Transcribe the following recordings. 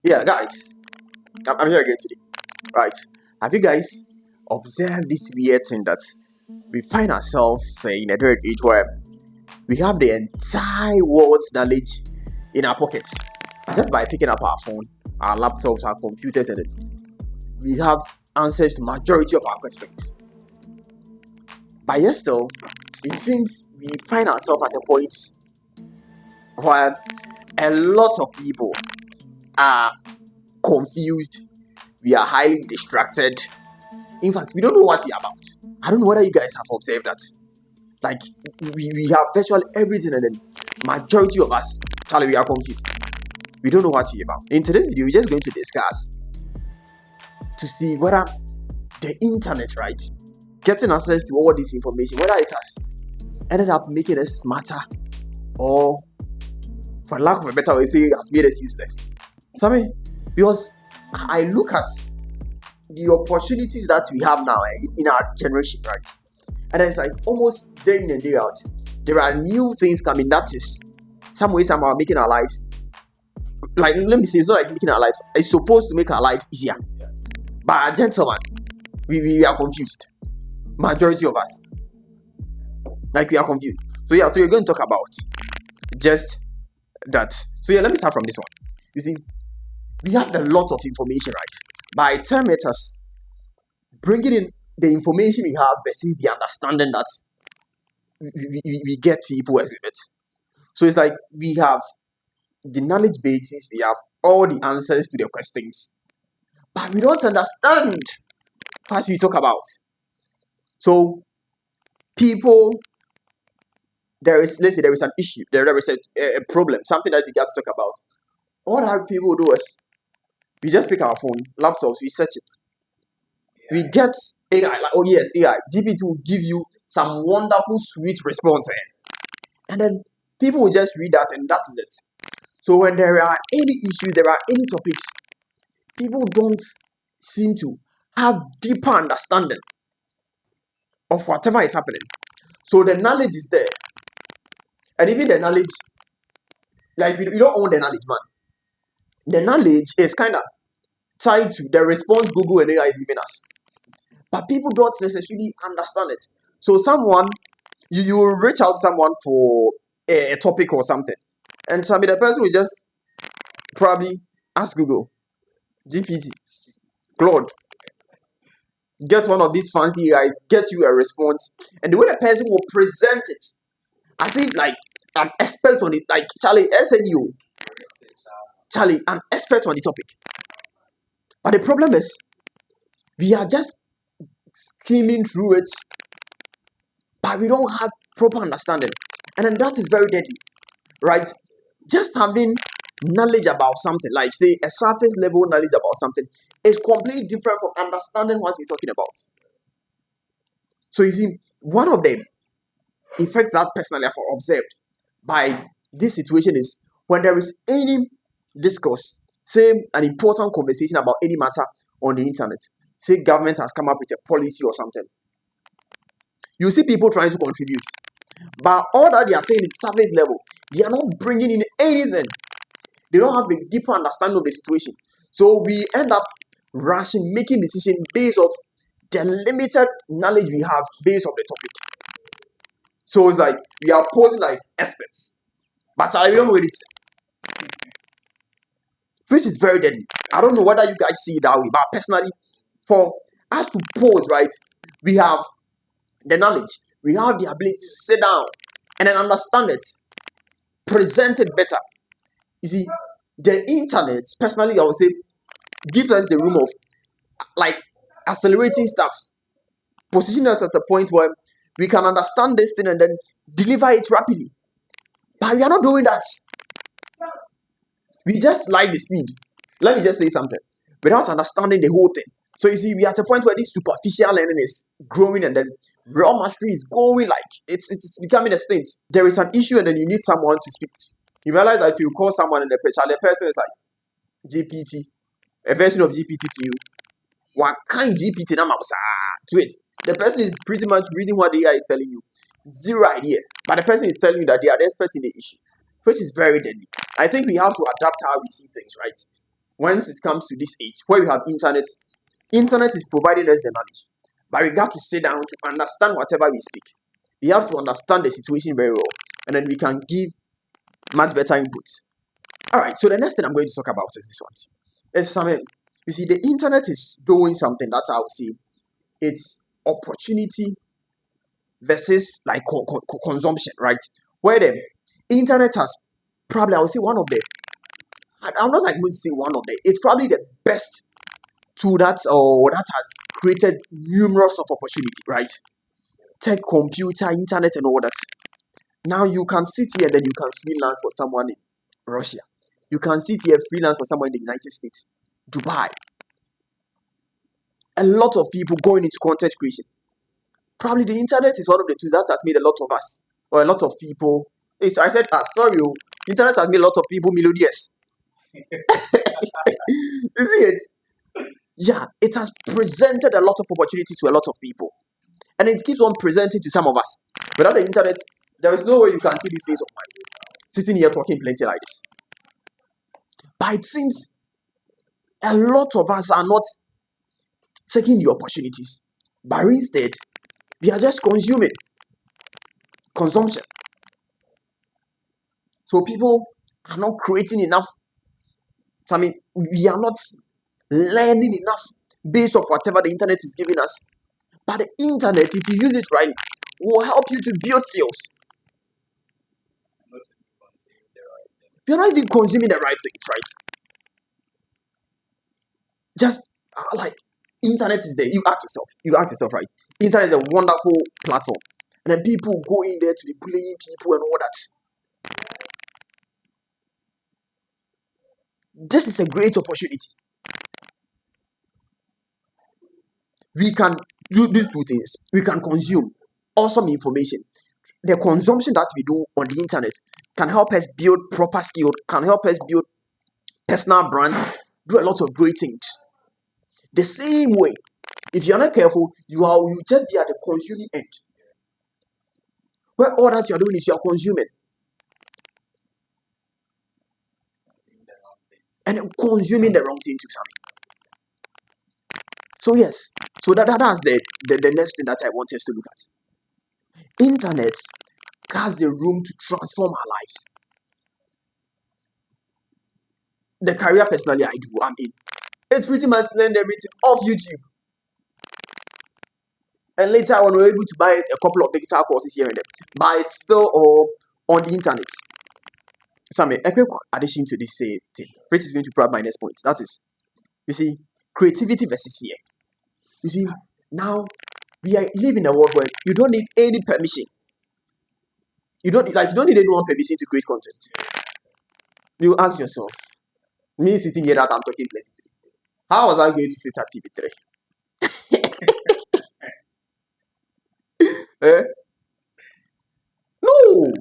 Yeah, guys, I'm here again today. Right? Have you guys observed this weird thing that we find ourselves in a third age where we have the entire world's knowledge in our pockets just by picking up our phone, our laptops, our computers, and we have answers to majority of our questions. But yet still, it seems we find ourselves at a point where a lot of people are confused. We are highly distracted. In fact, we don't know what we're about. I don't know whether you guys have observed that. Like, we have virtually everything, and then majority of us, Charlie, we are confused. We don't know what we're about. In today's video, we're just going to discuss to see whether the internet, right, getting access to all this information, whether it has ended up making us smarter or, for lack of a better way, say, has made us useless. Something, because I look at the opportunities that we have now in our generation, right? And it's like almost day in and day out, there are new things coming that is some way, somehow making our lives, like, let me say, it's not like making our lives, it's supposed to make our lives easier. But gentlemen, we are confused. Majority of us, like, we are confused. So yeah, so we're going to talk about just that. So yeah, let me start from this one. You see, we have a lot of information, right? By the time it has bringing in the information we have versus the understanding that we get people exhibit. So it's like we have the knowledge basis, we have all the answers to the questions, but we don't understand what we talk about. So people, let's say there is an issue, there is a problem, something that we got to talk about. What our people do is we just pick our phone, laptops, we search it. We get AI, like, oh yes, AI. GPT will give you some wonderful, sweet response. And then people will just read that and that is it. So when there are any issues, there are any topics, people don't seem to have deeper understanding of whatever is happening. So the knowledge is there. And even the knowledge, like, we don't own the knowledge, man. The knowledge is kind of tied to the response Google and AI is giving us. But people don't necessarily understand it. So someone, you will reach out to someone for a topic or something, and the person will just probably ask Google, GPT, Claude, get one of these fancy guys, get you a response, and the way the person will present it, as if like an expert on it, like Charlie SNU, Charlie, an expert on the topic. But the problem is, we are just skimming through it, but we don't have proper understanding, and then that is very deadly, right? Just having knowledge about something, like say a surface level knowledge about something, is completely different from understanding what you're talking about. So you see, one of the effects that personally I've observed by this situation is when there is any discourse, say an important conversation about any matter on the internet, say government has come up with a policy or something, you see people trying to contribute, but all that they are saying is surface level. They are not bringing in anything. They don't have a deeper understanding of the situation. So we end up rushing, making decisions based off the limited knowledge we have based on the topic. So it's like we are posing like experts, but I don't know what it's, which is very deadly. I don't know whether you guys see it that way, but personally, for us to pose, right, we have the knowledge, we have the ability to sit down and then understand it, present it better. You see, the internet, personally, I would say, gives us the room of like accelerating stuff, positioning us at a point where we can understand this thing and then deliver it rapidly. But we are not doing that. We just like the speed. Let me just say something without understanding the whole thing. So you see, we are at a point where this superficial learning is growing, and then raw mastery is going like it's becoming extinct. There is an issue, and then you need someone to speak to. You realize that you call someone in the picture, the person is like GPT, a version of GPT to you. What kind GPT to it? The person is pretty much reading what the AI is telling you. Zero idea. But the person is telling you that they are the experts in the issue, which is very deadly. I think we have to adapt how we see things, right? once it comes to this age where we have internet is providing us the knowledge, but we got to sit down to understand whatever we speak. We have to understand the situation very well, and then we can give much better inputs. All right, so the next thing I'm going to talk about is this one. It's something, you see, the internet is doing something that I would say it's opportunity versus like consumption, right? Where the internet has probably, I would say, one of the, I'm not like going to say one of the, it's probably the best tool that has created numerous of opportunity, right? Tech, computer, internet, and all that. Now you can sit here, then you can freelance for someone in Russia. You can sit here, freelance for someone in the United States, Dubai. A lot of people going into content creation. Probably the internet is one of the tools that has made a lot of us, or a lot of people. I said, internet has made a lot of people millionaires. You see it? Yeah, it has presented a lot of opportunity to a lot of people. And it keeps on presenting to some of us. Without the internet, there is no way you can see this face of mine sitting here talking plenty like this. But it seems a lot of us are not taking the opportunities, but instead, we are just consuming. Consumption. So people are not creating enough. I mean, we are not learning enough based on whatever the internet is giving us. But the internet, if you use it right, will help you to build skills. You're not even consuming the right things, right? Just like internet is there. You ask yourself, right? Internet is a wonderful platform. And then people go in there to be bullying people and all that. This is a great opportunity. We can do these two things. We can consume awesome information. The consumption that we do on the internet can help us build proper skills, can help us build personal brands, do a lot of great things. The same way, if you're not careful, you just be at the consuming end. Where all that you're doing is you're consuming. And consuming the wrong thing to something. So yes, so that's the next thing that I want us to look at. Internet has the room to transform our lives. The career personally I'm in. It's pretty much learned everything off YouTube. And later on, we're able to buy a couple of digital courses here and there. But it's still all on the internet. Some a quick addition to this thing, which is going to prove my next point. That is, you see, creativity versus fear. You see, now we live in a world where you don't need any permission. You don't need anyone permission to create content. You ask yourself, me sitting here that I'm talking plenty today, how was I going to sit at TV3? No,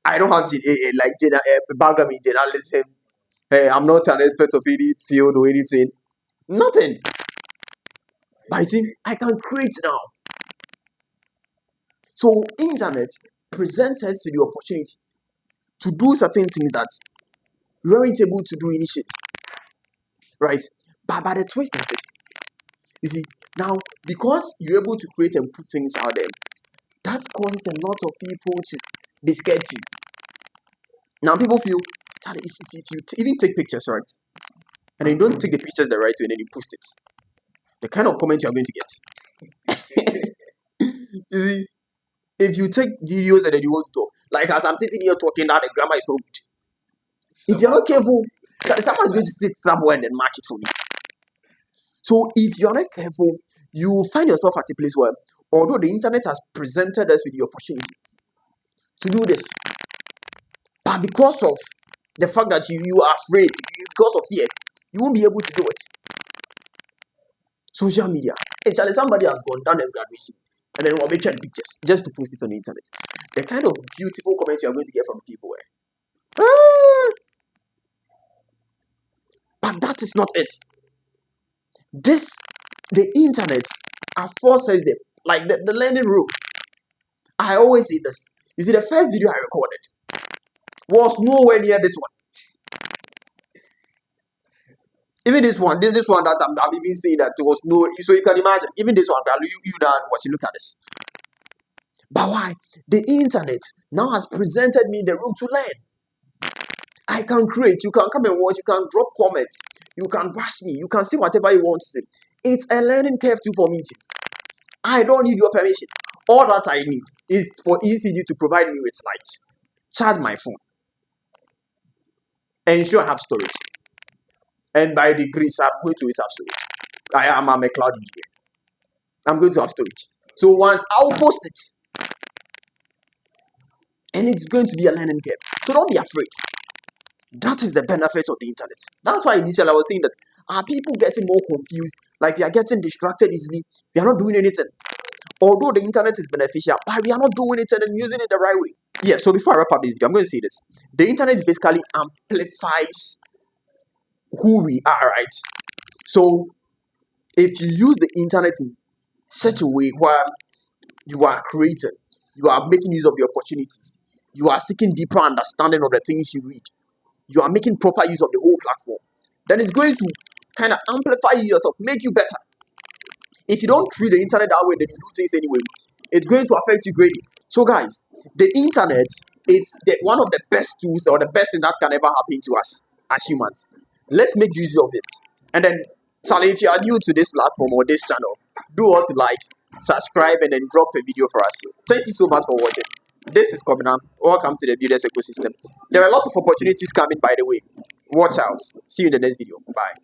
I don't have background in journalism. I'm not an expert of any field or anything. Nothing. But I think I can create now. So internet presents us with the opportunity to do certain things that we weren't able to do initially. Right? But the twist is this. You see, now because you're able to create and put things out there, that causes a lot of people to be scared to. Now people feel that if you even take pictures, right, and you don't take the pictures the right way and then you post it, the kind of comment you are going to get. You see, if you take videos and then you want to talk, like as I'm sitting here talking now, the grammar is not good. If you're not careful, someone is going to sit somewhere and then mark it for me. So if you're not careful, you find yourself at a place where, although the internet has presented us with the opportunity to do this, but because of the fact that you are afraid, because of fear, you won't be able to do it. Social media. Actually, somebody has gone down and graduation and then we're making pictures just to post it on the internet. The kind of beautiful comments you are going to get from people where, but that is not it. The internet affords us the learning room. I always say this. You see, the first video I recorded was nowhere near this one. Even this one that I'm even saying that it was no. So you can imagine, even this one, you now watch, look at this. But why? The internet now has presented me the room to learn. I can create. You can come and watch. You can drop comments. You can bash me. You can say whatever you want to say. It's a learning curve too for me too. I don't need your permission. All that I need is for ECG to provide me with light, charge my phone, ensure I have storage. And by degrees, I'm going to always have storage. I'm a cloud engineer. I'm going to have storage. So once I'll post it, and it's going to be a learning curve. So don't be afraid. That is the benefit of the internet. That's why initially I was saying that are people getting more confused? Like we are getting distracted easily. We are not doing anything. Although the internet is beneficial, but we are not doing it and using it the right way. Yeah, so before I wrap up this video, I'm going to say this. The internet basically amplifies who we are, right? So if you use the internet in such a way where you are creating, you are making use of the opportunities, you are seeking deeper understanding of the things you read, you are making proper use of the whole platform, then it's going to kind of amplify you yourself, make you better. If you don't treat the internet that way, then you do things anyway, it's going to affect you greatly. So guys, the internet is one of the best tools or the best thing that can ever happen to us as humans. Let's make use of it. And then, Charlie, if you are new to this platform or this channel, do what you like, subscribe, and then drop a video for us. Thank you so much for watching. This is Kobina. Welcome to the Builders Ecosystem. There are a lot of opportunities coming, by the way. Watch out. See you in the next video. Bye.